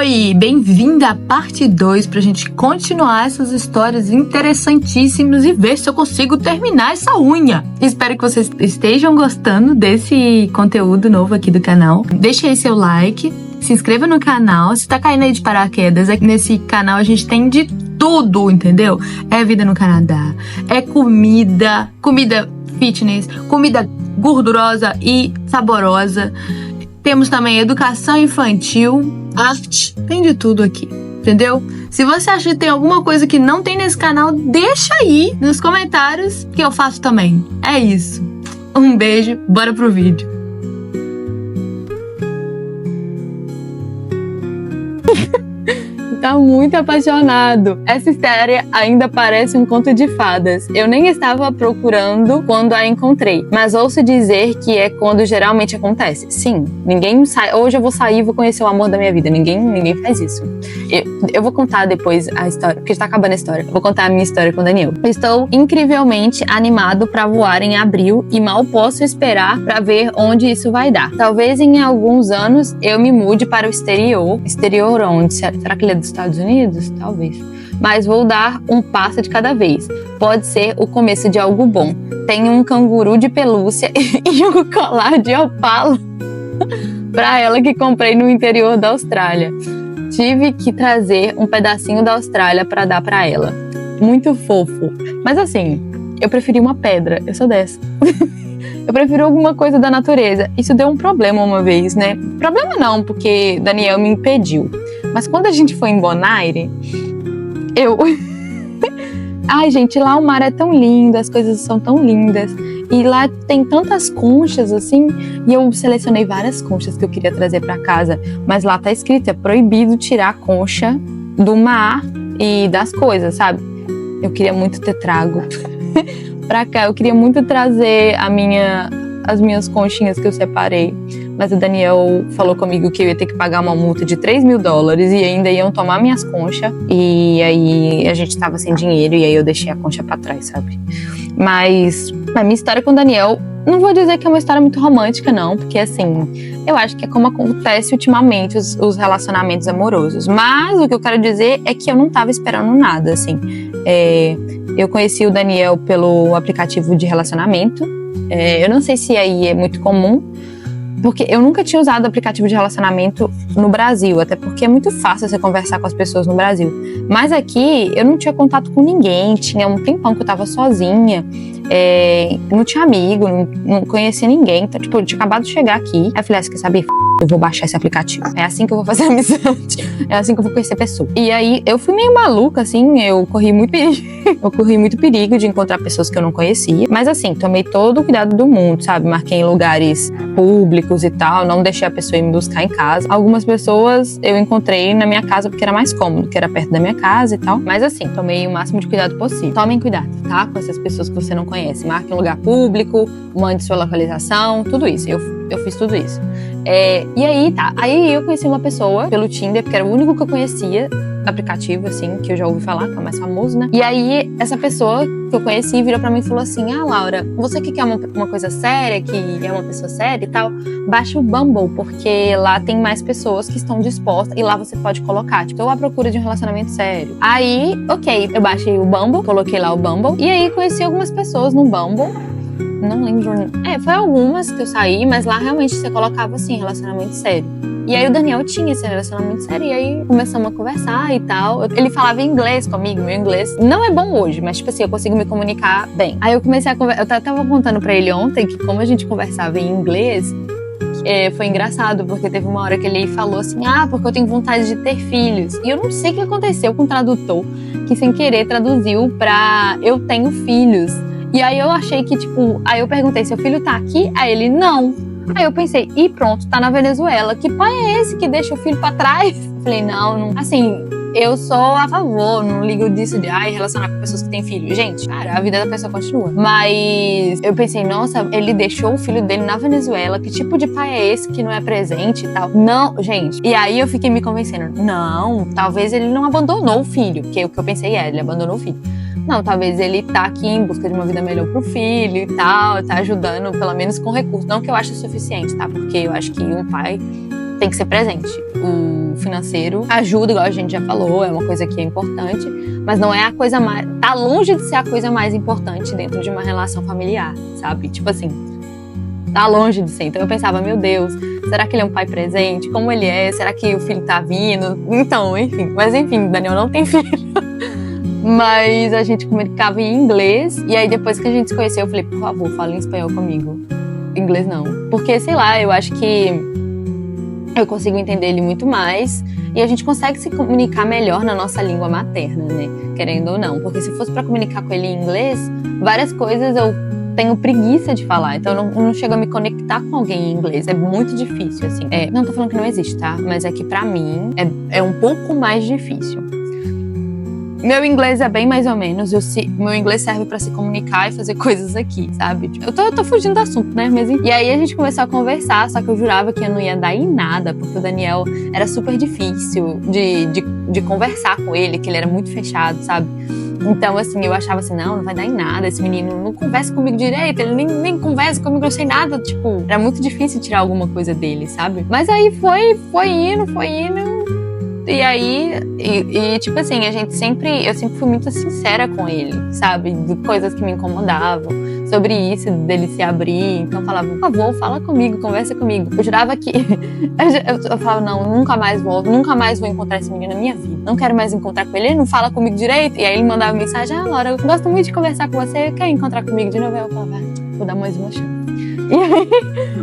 Oi, bem-vinda à parte 2 pra gente continuar essas histórias interessantíssimas e ver se eu consigo terminar essa unha. Espero que vocês estejam gostando desse conteúdo novo aqui do canal. Deixa aí seu like, se inscreva no canal. Se tá caindo aí de paraquedas, nesse canal a gente tem de tudo, entendeu? É vida no Canadá, é comida fitness, comida gordurosa e saborosa. Temos também educação infantil, arte, tem de tudo aqui, entendeu? Se você acha que tem alguma coisa que não tem nesse canal, deixa aí nos comentários que eu faço também. É isso. Um beijo, bora pro vídeo. Tá muito apaixonado. Essa história ainda parece um conto de fadas. Eu nem estava procurando quando a encontrei, mas ouço dizer que é quando geralmente acontece. Sim, ninguém sai. Hoje eu vou sair e vou conhecer o amor da minha vida. Ninguém faz isso. Eu vou contar depois a história, porque está acabando a história. Eu vou contar a minha história com o Daniel. Estou incrivelmente animado para voar em abril e mal posso esperar para ver onde isso vai dar. Talvez em alguns anos eu me mude para o exterior. Exterior onde? Será que ele é dos Estados Unidos? Talvez. Mas vou dar um passo de cada vez. Pode ser o começo de algo bom. Tenho um canguru de pelúcia e um colar de opala para ela que comprei no interior da Austrália. Tive que trazer um pedacinho da Austrália para dar para ela. Muito fofo. Mas assim, eu preferi uma pedra. Eu sou dessa. Eu prefiro alguma coisa da natureza. Isso deu um problema uma vez, né? Problema não, porque Daniel me impediu. Mas quando a gente foi em Bonaire, Ai, gente, lá o mar é tão lindo, as coisas são tão lindas. E lá tem tantas conchas, assim. E eu selecionei várias conchas que eu queria trazer pra casa. Mas lá tá escrito, é proibido tirar a concha do mar e das coisas, sabe? Eu queria muito ter trago pra cá. Eu queria muito trazer as minhas conchinhas que eu separei. Mas o Daniel falou comigo que eu ia ter que pagar uma multa de $3.000 e ainda iam tomar minhas conchas. E aí a gente tava sem dinheiro e aí eu deixei a concha pra trás, sabe? Mas a minha história com o Daniel, não vou dizer que é uma história muito romântica, não. Porque assim, eu acho que é como acontece ultimamente os relacionamentos amorosos. Mas o que eu quero dizer é que eu não tava esperando nada, assim. Eu conheci o Daniel pelo aplicativo de relacionamento. Eu não sei se aí é muito comum, porque eu nunca tinha usado aplicativo de relacionamento no Brasil, até porque é muito fácil você conversar com as pessoas no Brasil. Mas aqui eu não tinha contato com ninguém, tinha um tempão que eu tava sozinha, não tinha amigo, não conhecia ninguém. Então, tipo, eu tinha acabado de chegar aqui. Aí eu falei, você quer saber? Eu vou baixar esse aplicativo. É assim que eu vou fazer amizade. É assim que eu vou conhecer pessoa. E aí, eu fui meio maluca, assim, eu corri muito perigo de encontrar pessoas que eu não conhecia. Mas assim, tomei todo o cuidado do mundo, sabe? Marquei em lugares públicos e tal, não deixei a pessoa ir me buscar em casa. Algumas pessoas eu encontrei na minha casa porque era mais cômodo, que era perto da minha casa e tal. Mas assim, tomei o máximo de cuidado possível. Tomem cuidado, tá? Com essas pessoas que você não conhece. Marque em um lugar público, mande sua localização, tudo isso. Eu fiz tudo isso. E aí, tá. Aí eu conheci uma pessoa pelo Tinder, porque era o único que eu conhecia, aplicativo, assim, que eu já ouvi falar, que é o mais famoso, né? E aí, essa pessoa que eu conheci virou pra mim e falou assim: ah, Laura, você que quer uma coisa séria, que é uma pessoa séria e tal, baixa o Bumble, porque lá tem mais pessoas que estão dispostas e lá você pode colocar, tipo, eu à procura de um relacionamento sério. Aí, ok, eu baixei o Bumble, coloquei lá o Bumble, e aí conheci algumas pessoas no Bumble. Não lembro. Foi algumas que eu saí, mas lá realmente você colocava assim, relacionamento sério. E aí o Daniel tinha esse relacionamento sério, e aí começamos a conversar e tal. Ele falava inglês comigo, meu inglês não é bom hoje, mas tipo assim, eu consigo me comunicar bem. Aí eu comecei a conversar, eu tava contando pra ele ontem que como a gente conversava em inglês, foi engraçado, porque teve uma hora que ele falou assim, porque eu tenho vontade de ter filhos. E eu não sei o que aconteceu com o tradutor, que sem querer traduziu pra eu tenho filhos. E aí eu achei que, tipo, aí eu perguntei, seu filho tá aqui? Aí ele, não. Aí eu pensei, e pronto, tá na Venezuela. Que pai é esse que deixa o filho pra trás? Eu falei, não. Assim, eu sou a favor, não ligo disso de, relacionar com pessoas que têm filho. Gente, cara, a vida da pessoa continua. Mas eu pensei, nossa, ele deixou o filho dele na Venezuela. Que tipo de pai é esse que não é presente e tal? Não, gente. E aí eu fiquei me convencendo, não, talvez ele não abandonou o filho. Porque o que eu pensei ele abandonou o filho. Não, talvez ele tá aqui em busca de uma vida melhor pro filho e tal, tá ajudando pelo menos com recursos. Não que eu ache suficiente, tá? Porque eu acho que um pai tem que ser presente. O financeiro ajuda, igual a gente já falou, é uma coisa que é importante, mas não é a coisa mais... Tá longe de ser a coisa mais importante dentro de uma relação familiar, sabe? Tipo assim, tá longe de ser. Então eu pensava, meu Deus, será que ele é um pai presente? Como ele é? Será que o filho tá vindo? Então, enfim. Mas enfim, Daniel não tem filho. Mas a gente comunicava em inglês. E aí depois que a gente se conheceu, eu falei, por favor, fala em espanhol comigo. Inglês não. Porque, sei lá, eu acho que eu consigo entender ele muito mais. E a gente consegue se comunicar melhor na nossa língua materna, né? Querendo ou não. Porque se fosse pra comunicar com ele em inglês, várias coisas eu tenho preguiça de falar. Então eu não chego a me conectar com alguém em inglês. É muito difícil, assim. Não tô falando que não existe, tá? Mas é que pra mim é um pouco mais difícil. Meu inglês é bem mais ou menos. Meu inglês serve pra se comunicar e fazer coisas aqui, sabe? Eu tô fugindo do assunto, né? Mas, e aí a gente começou a conversar, só que eu jurava que eu não ia dar em nada, porque o Daniel era super difícil de conversar com ele, que ele era muito fechado, sabe? Então, assim, eu achava assim, não vai dar em nada, esse menino não conversa comigo direito, ele nem conversa comigo, eu sei nada, tipo, era muito difícil tirar alguma coisa dele, sabe? Mas aí foi indo, e aí, tipo assim, eu sempre fui muito sincera com ele, sabe? De coisas que me incomodavam, sobre isso, dele se abrir. Então eu falava, por favor, fala comigo, conversa comigo. Eu jurava que... eu falava, não, nunca mais vou encontrar esse menino na minha vida. Não quero mais encontrar com ele, ele não fala comigo direito. E aí ele mandava mensagem, Laura, eu gosto muito de conversar com você, quer encontrar comigo de novo? Eu falava, vou dar mais uma chance. E aí,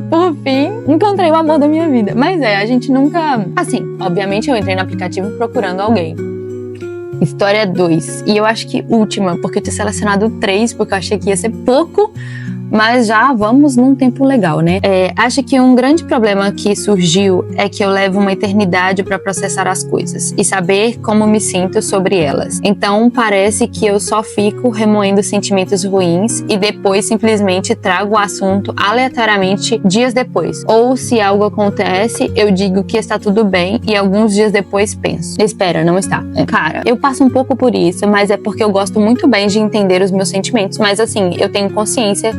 por fim, encontrei o amor da minha vida. Mas a gente nunca... Assim, obviamente eu entrei no aplicativo procurando alguém. História 2. E eu acho que última, porque eu tinha selecionado 3, porque eu achei que ia ser pouco, mas já vamos num tempo legal, né? Acho que um grande problema que surgiu é que eu levo uma eternidade para processar as coisas e saber como me sinto sobre elas. Então parece que eu só fico remoendo sentimentos ruins e depois simplesmente trago o assunto aleatoriamente dias depois. Ou se algo acontece, eu digo que está tudo bem e alguns dias depois penso, espera, não está. Cara, eu passo um pouco por isso, mas é porque eu gosto muito bem de entender os meus sentimentos, mas assim, eu tenho consciência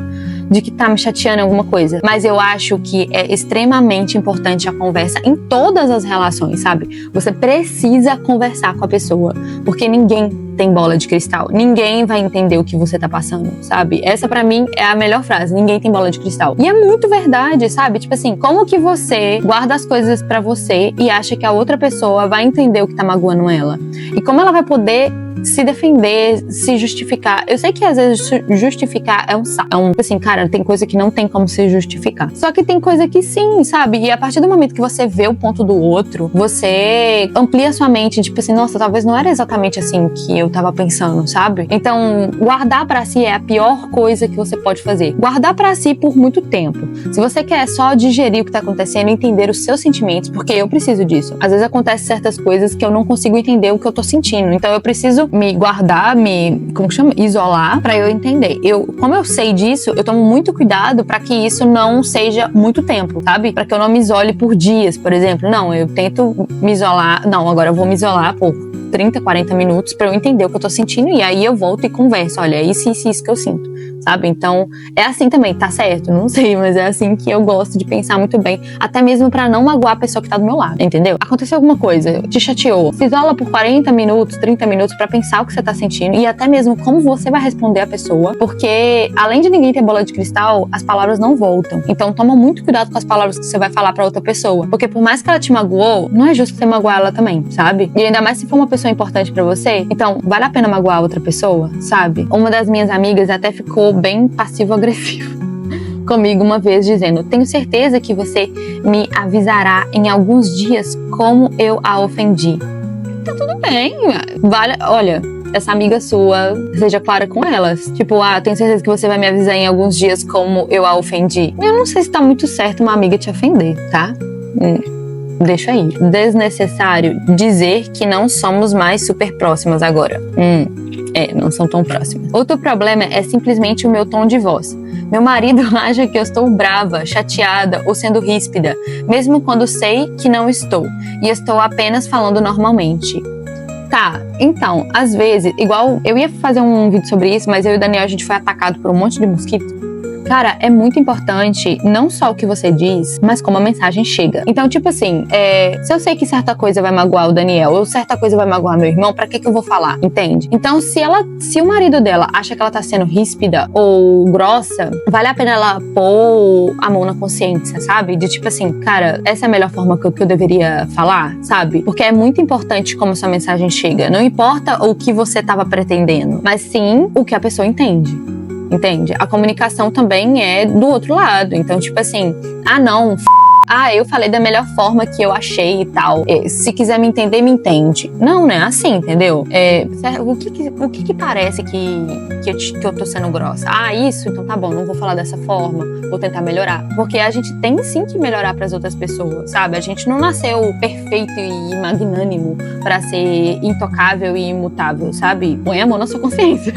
de que tá me chateando alguma coisa. Mas eu acho que é extremamente importante a conversa em todas as relações, sabe? Você precisa conversar com a pessoa, porque ninguém tem bola de cristal. Ninguém vai entender o que você tá passando, sabe? Essa pra mim é a melhor frase. Ninguém tem bola de cristal. E é muito verdade, sabe? Tipo assim, como que você guarda as coisas pra você e acha que a outra pessoa vai entender o que tá magoando ela? E como ela vai poder se defender, se justificar. Eu sei que às vezes justificar é um saco. Assim, cara, tem coisa que não tem como se justificar. Só que tem coisa que sim, sabe? E a partir do momento que você vê o ponto do outro, você amplia sua mente, tipo assim, nossa, talvez não era exatamente assim que eu tava pensando, sabe? Então, guardar pra si é a pior coisa que você pode fazer. Guardar pra si por muito tempo. Se você quer só digerir o que tá acontecendo, entender os seus sentimentos, porque eu preciso disso. Às vezes acontecem certas coisas que eu não consigo entender o que eu tô sentindo. Então eu preciso me guardar, isolar pra eu entender. Como eu sei disso, eu tomo muito cuidado pra que isso não seja muito tempo, sabe? Pra que eu não me isole por dias, por exemplo. Não, eu tento me isolar. Não, agora eu vou me isolar por 30, 40 minutos pra eu entender o que eu tô sentindo e aí eu volto e converso. Olha, isso que eu sinto, sabe? Então, é assim também, tá certo? Não sei, mas é assim que eu gosto de pensar muito bem, até mesmo pra não magoar a pessoa que tá do meu lado, entendeu? Aconteceu alguma coisa, te chateou, se isola por 40 minutos, 30 minutos pra pensar o que você tá sentindo e até mesmo como você vai responder a pessoa, porque além de ninguém ter bola de cristal, as palavras não voltam. Então, toma muito cuidado com as palavras que você vai falar pra outra pessoa, porque por mais que ela te magoou, não é justo você magoar ela também, sabe? E ainda mais se for uma pessoa importante pra você, então, vale a pena magoar a outra pessoa, sabe? Uma das minhas amigas até ficou bem passivo-agressivo comigo uma vez, dizendo: tenho certeza que você me avisará em alguns dias como eu a ofendi. Tá tudo bem, olha, essa amiga sua, seja clara com elas. Tipo, tenho certeza que você vai me avisar em alguns dias como eu a ofendi. Eu não sei se tá muito certo uma amiga te ofender, tá? Deixa aí. Desnecessário dizer que não somos mais super próximas agora. Não são tão próximas. Outro problema é simplesmente o meu tom de voz. Meu marido acha que eu estou brava, chateada ou sendo ríspida, mesmo quando sei que não estou, e estou apenas falando normalmente. Tá, então, às vezes, igual, eu ia fazer um vídeo sobre isso, mas eu e o Daniel, a gente foi atacado por um monte de mosquitos. cara, é muito importante não só o que você diz, mas como a mensagem chega. Então, tipo assim, se eu sei que certa coisa vai magoar o Daniel, ou certa coisa vai magoar meu irmão, pra que eu vou falar? Entende? Então, se o marido dela acha que ela tá sendo ríspida ou grossa, vale a pena ela pôr a mão na consciência, sabe? De tipo assim, cara, essa é a melhor forma que eu deveria falar, sabe? Porque é muito importante como sua mensagem chega. Não importa o que você tava pretendendo, mas sim o que a pessoa entende. Entende? A comunicação também é do outro lado. Então, tipo assim, não, eu falei da melhor forma que eu achei e tal. Se quiser me entender, me entende. Não, né? Assim, entendeu? O que parece que eu tô sendo grossa? Isso? Então tá bom, não vou falar dessa forma. Vou tentar melhorar. Porque a gente tem sim que melhorar pras outras pessoas, sabe? A gente não nasceu perfeito e magnânimo pra ser intocável e imutável, sabe? Põe a mão na sua consciência.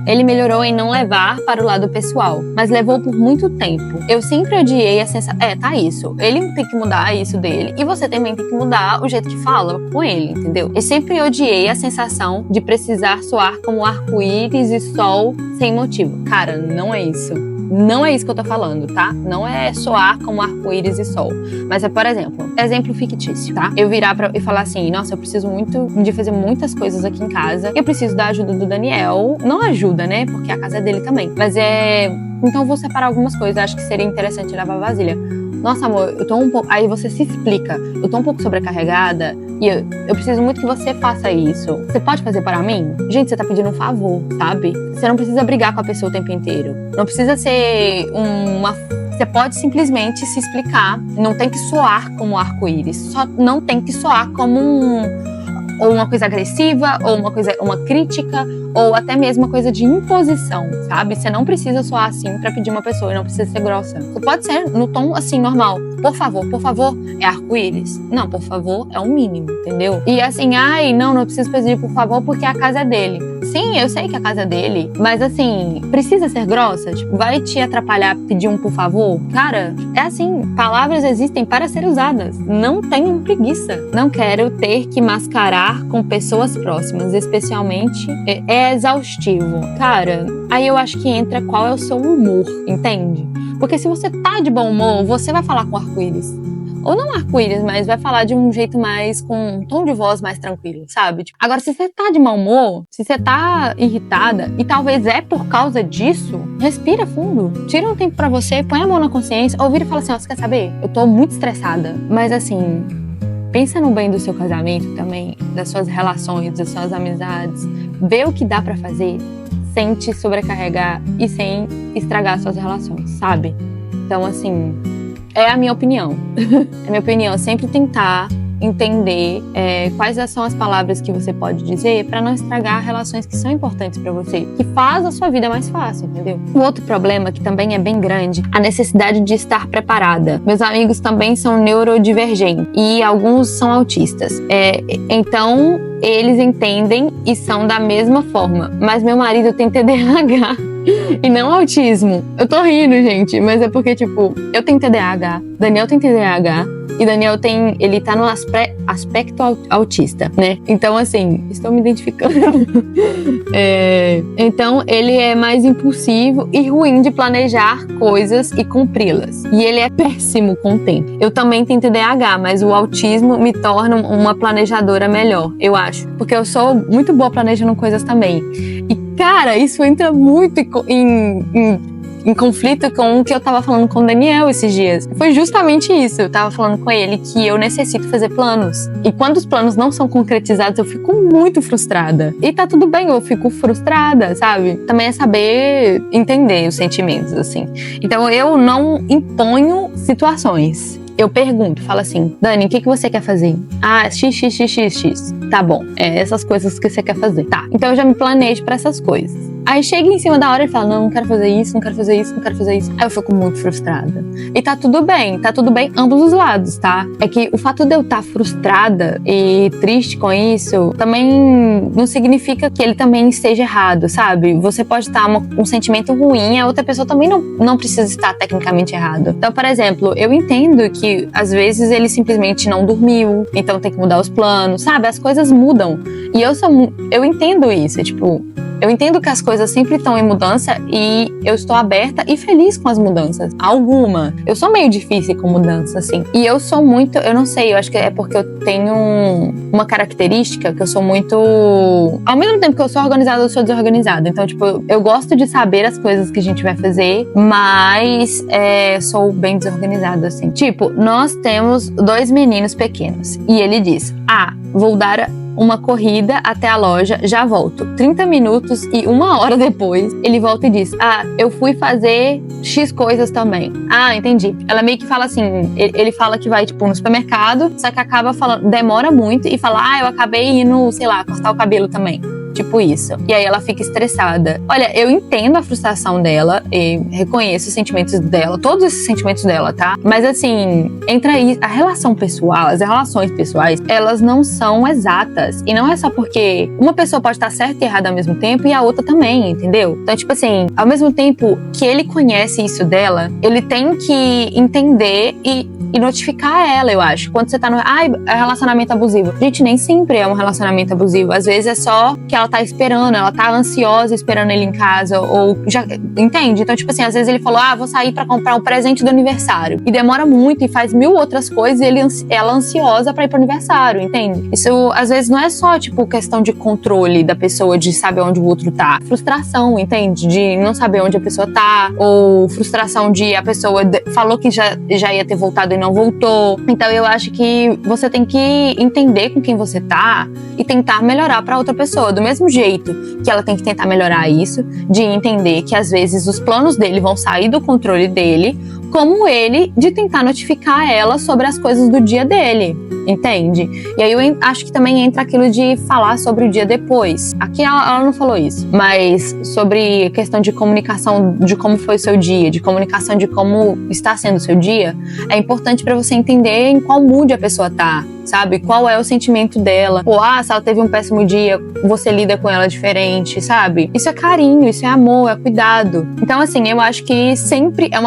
Ele melhorou em não levar para o lado pessoal, mas levou por muito tempo. Eu sempre odiei a sensação. Tá isso. Ele tem que mudar isso dele. E você também tem que mudar o jeito que fala com ele, entendeu? Eu sempre odiei a sensação de precisar soar como arco-íris e sol sem motivo. Cara, não é isso. Não é isso que eu tô falando, tá? Não é soar como arco-íris e sol. Mas por exemplo fictício, tá? Eu virar e falar assim, nossa, eu preciso muito de fazer muitas coisas aqui em casa. Eu preciso da ajuda do Daniel. Não ajuda, né? Porque a casa é dele também. Mas então eu vou separar algumas coisas. Acho que seria interessante lavar vasilha. Nossa, amor, eu tô um pouco... Aí você se explica. Eu tô um pouco sobrecarregada e eu preciso muito que você faça isso. Você pode fazer para mim? Gente, você tá pedindo um favor, sabe? Você não precisa brigar com a pessoa o tempo inteiro. Não precisa ser Você pode simplesmente se explicar. Não tem que soar como arco-íris. Só não tem que soar como ou uma coisa agressiva, ou uma crítica, ou até mesmo uma coisa de imposição, sabe? Você não precisa soar assim pra pedir uma pessoa, e não precisa ser grossa. Você pode ser no tom assim, normal. Por favor, é arco-íris? Não, por favor é o mínimo, entendeu? E assim, não preciso pedir por favor porque a casa é dele. Sim, eu sei que a casa é dele, mas assim, precisa ser grossa? Tipo, vai te atrapalhar pedir um por favor? Cara, é assim, palavras existem para ser usadas. Não tenham preguiça. Não quero ter que mascarar com pessoas próximas, especialmente é exaustivo. Cara, aí eu acho que entra qual é o seu humor, entende? Porque se você tá de bom humor, você vai falar com arco-íris. Ou não arco-íris, mas vai falar de um jeito mais, com um tom de voz mais tranquilo, sabe? Agora, se você tá de mau humor, se você tá irritada, e talvez é por causa disso, respira fundo. Tira um tempo pra você, põe a mão na consciência, ou vira e fala assim, você quer saber? Eu tô muito estressada. Mas assim, pensa no bem do seu casamento também, das suas relações, das suas amizades. Vê o que dá pra fazer sem te sobrecarregar e sem estragar suas relações, sabe? Então, assim... é a minha opinião. A minha opinião é sempre tentar entender quais são as palavras que você pode dizer para não estragar relações que são importantes para você, que faz a sua vida mais fácil, entendeu? Um outro problema que também é bem grande, a necessidade de estar preparada. Meus amigos também são neurodivergentes e alguns são autistas. Então, eles entendem e são da mesma forma, mas meu marido tem TDAH. E não autismo. Eu tô rindo, gente, mas é porque, tipo, eu tenho TDAH, Daniel tem TDAH, e Daniel ele tá no aspecto autista, né? Então, assim, estou me identificando. Então, ele é mais impulsivo e ruim de planejar coisas e cumpri-las. E ele é péssimo com o tempo. Eu também tenho TDAH, mas o autismo me torna uma planejadora melhor, eu acho. Porque eu sou muito boa planejando coisas também. E, cara, isso entra muito em conflito com o que eu tava falando com o Daniel esses dias. Foi justamente isso. Eu tava falando com ele que eu necessito fazer planos. E quando os planos não são concretizados, eu fico muito frustrada. E tá tudo bem, eu fico frustrada, sabe? Também é saber entender os sentimentos, assim. Então eu não imponho situações. Eu pergunto, falo assim, Dani, o que você quer fazer? X. Tá bom, essas coisas que você quer fazer. Tá, então eu já me planejo pra essas coisas. Aí chega em cima da hora e fala, não quero fazer isso, não quero fazer isso, não quero fazer isso. Aí eu fico muito frustrada. E tá tudo bem ambos os lados, tá? É que o fato de eu estar frustrada e triste com isso também não significa que ele também esteja errado, sabe? Você pode estar um sentimento ruim, a outra pessoa também não precisa estar tecnicamente errado. Então, por exemplo, eu entendo que às vezes ele simplesmente não dormiu, então tem que mudar os planos, sabe? As coisas mudam. E eu entendo isso, tipo... Eu entendo que as coisas sempre estão em mudança e eu estou aberta e feliz com as mudanças. Alguma. Eu sou meio difícil com mudança, assim. E eu sou muito, eu não sei, eu acho que é porque eu tenho uma característica que eu sou muito... Ao mesmo tempo que eu sou organizada, eu sou desorganizada. Então, tipo, eu gosto de saber as coisas que a gente vai fazer, mas sou bem desorganizada, assim. Tipo, nós temos 2 meninos pequenos. E ele diz, vou dar uma corrida até a loja, já volto. 30 minutos e 1 hora depois, ele volta e diz, eu fui fazer X coisas também. Entendi. Ela meio que fala assim, ele fala que vai, tipo, no supermercado, só que acaba falando, demora muito e fala, eu acabei indo, sei lá, cortar o cabelo também. Tipo isso. E aí ela fica estressada. Olha, eu entendo a frustração dela e reconheço os sentimentos dela, todos esses sentimentos dela, tá? Mas assim, entra aí a relação pessoal, as relações pessoais, elas não são exatas. E não é só porque uma pessoa pode estar certa e errada ao mesmo tempo e a outra também, entendeu? Então, tipo assim, ao mesmo tempo que ele conhece isso dela, ele tem que entender e notificar ela, eu acho. Quando você tá no... é relacionamento abusivo. Gente, nem sempre é um relacionamento abusivo. Às vezes é só que ela tá esperando, ela tá ansiosa esperando ele em casa, ou já... Entende? Então, tipo assim, às vezes ele falou, vou sair pra comprar um presente do aniversário. E demora muito e faz 1000 outras coisas e ela ansiosa pra ir pro aniversário, entende? Isso, às vezes, não é só, tipo, questão de controle da pessoa, de saber onde o outro tá. Frustração, entende? De não saber onde a pessoa tá, ou frustração de a pessoa falou que já ia ter voltado e não voltou. Então eu acho que você tem que entender com quem você tá e tentar melhorar pra outra pessoa. Do mesmo jeito que ela tem que tentar melhorar isso, de entender que às vezes os planos dele vão sair do controle dele, como ele de tentar notificar ela sobre as coisas do dia dele, entende? E aí eu acho que também entra aquilo de falar sobre o dia depois. Aqui ela não falou isso, mas sobre a questão de comunicação, de como foi o seu dia, de comunicação de como está sendo o seu dia, é importante para você entender em qual mood a pessoa tá, sabe? Qual é o sentimento dela. Ou, se ela teve um péssimo dia, você lida com ela diferente, sabe? Isso é carinho, isso é amor, é cuidado. Então, assim, eu acho que sempre é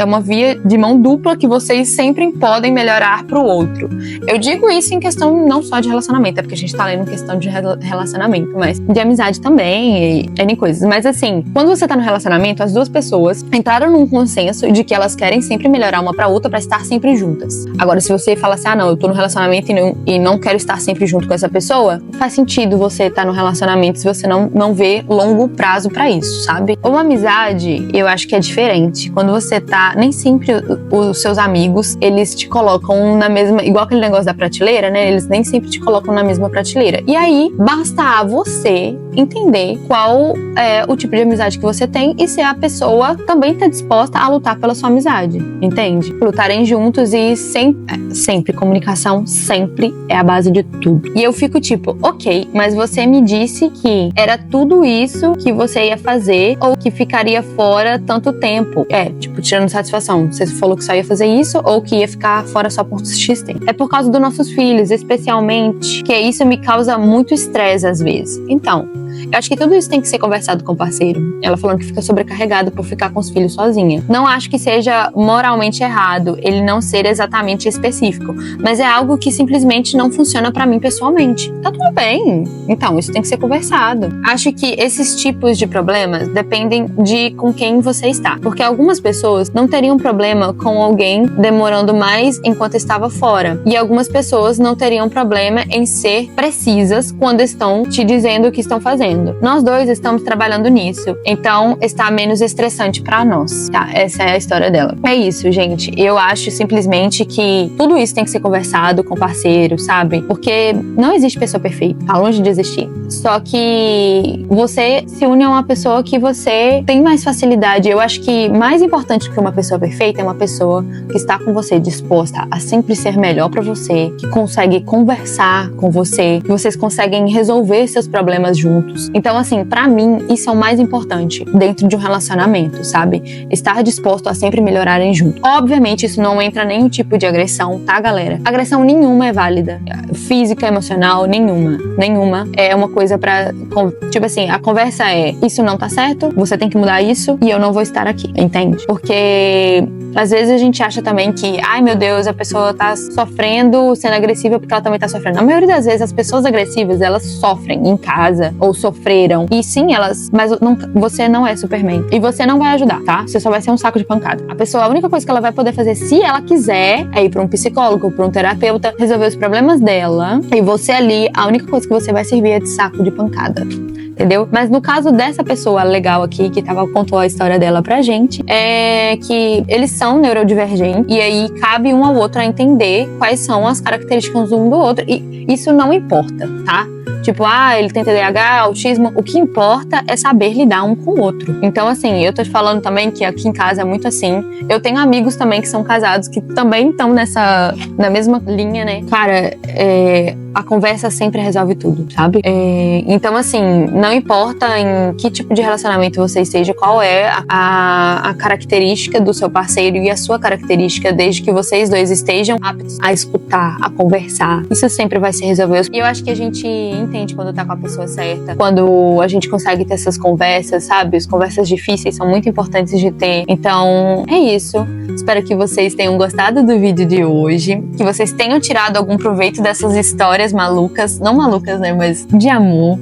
uma via de mão dupla que vocês sempre podem melhorar pro outro. Eu digo isso em questão não só de relacionamento, é porque a gente tá lendo questão de relacionamento, mas de amizade também e N coisas. Mas, assim, quando você tá no relacionamento, as duas pessoas entraram num consenso de que elas querem sempre melhorar uma pra outra pra estar sempre juntas. Agora, se você fala assim, não, eu tô no relacionamento e não quero estar sempre junto com essa pessoa, faz sentido você estar no relacionamento se você não vê longo prazo pra isso, sabe? Uma amizade, eu acho que é diferente. Quando você tá, nem sempre os seus amigos, eles te colocam na mesma, igual aquele negócio da prateleira, né? Eles nem sempre te colocam na mesma prateleira. E aí, basta a você entender qual é o tipo de amizade que você tem e se a pessoa também tá disposta a lutar pela sua amizade, entende? Lutarem juntos e sempre comunicação, sempre é a base de tudo. E eu fico tipo, ok, mas você me disse que era tudo isso que você ia fazer ou que ficaria fora tanto tempo. Tipo, tirando satisfação. Você falou que só ia fazer isso ou que ia ficar fora só por X tempo. É por causa dos nossos filhos, especialmente, que isso me causa muito estresse às vezes. Então, eu acho que tudo isso tem que ser conversado com o parceiro. Ela falando que fica sobrecarregada por ficar com os filhos sozinha. Não acho que seja moralmente errado ele não ser exatamente específico, mas é algo que simplesmente não funciona pra mim pessoalmente. Tá tudo bem. Então, isso tem que ser conversado. Acho que esses tipos de problemas dependem de com quem você está. Porque algumas pessoas não teriam problema com alguém demorando mais enquanto estava fora. E algumas pessoas não teriam problema em ser precisas quando estão te dizendo o que estão fazendo. Nós dois estamos trabalhando nisso, então está menos estressante pra nós, tá? Essa é a história dela. É isso, gente. Eu acho simplesmente que tudo isso tem que ser conversado com o parceiro, sabe? Porque não existe pessoa perfeita, tá longe de existir. Só que você se une a uma pessoa que você tem mais facilidade. Eu acho que mais importante que uma pessoa perfeita é uma pessoa que está com você disposta a sempre ser melhor pra você, que consegue conversar com você, que vocês conseguem resolver seus problemas juntos. Então, assim, pra mim, isso é o mais importante dentro de um relacionamento, sabe? Estar disposto a sempre melhorarem junto. Obviamente, isso não entra nenhum tipo de agressão, tá, galera? Agressão nenhuma é válida. Física, emocional, nenhuma. Nenhuma. É uma coisa pra... Tipo assim, a conversa é, isso não tá certo, você tem que mudar isso e eu não vou estar aqui, entende? Porque... às vezes a gente acha também que, ai meu Deus, a pessoa tá sofrendo, sendo agressiva porque ela também tá sofrendo. Na maioria das vezes, as pessoas agressivas, elas sofrem em casa, ou sofreram. E sim, mas você não é Superman. E você não vai ajudar, tá? Você só vai ser um saco de pancada. A única coisa que ela vai poder fazer, se ela quiser, é ir pra um psicólogo, pra um terapeuta, resolver os problemas dela. E você ali, a única coisa que você vai servir é de saco de pancada. Entendeu? Mas no caso dessa pessoa legal aqui, que contou a história dela pra gente, é que eles são neurodivergentes e aí cabe um ao outro a entender quais são as características um do outro. E isso não importa, tá? Tipo, ele tem TDAH, autismo. O que importa é saber lidar um com o outro. Então, assim, eu tô te falando também que aqui em casa é muito assim. Eu tenho amigos também que são casados, que também estão na mesma linha, né? Cara, a conversa sempre resolve tudo, sabe? Então, assim, não importa em que tipo de relacionamento você esteja, qual é a característica do seu parceiro e a sua característica, desde que vocês dois estejam aptos a escutar, a conversar. Isso sempre vai se resolver. E eu acho que a gente entende quando tá com a pessoa certa, quando a gente consegue ter essas conversas, sabe? As conversas difíceis são muito importantes de ter. Então, é isso. Espero que vocês tenham gostado do vídeo de hoje, que vocês tenham tirado algum proveito dessas histórias malucas, não malucas, né, mas de amor.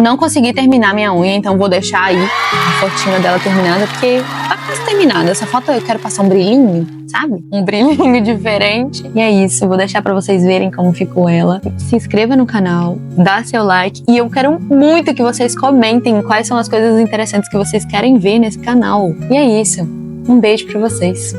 Não consegui terminar minha unha, então vou deixar aí a fotinha dela terminada, porque tá quase terminada. Essa foto eu quero passar um brilhinho, sabe? Um brilhinho diferente. E é isso, vou deixar pra vocês verem como ficou ela. Se inscreva no canal, dá seu like. E eu quero muito que vocês comentem quais são as coisas interessantes que vocês querem ver nesse canal. E é isso. Um beijo pra vocês.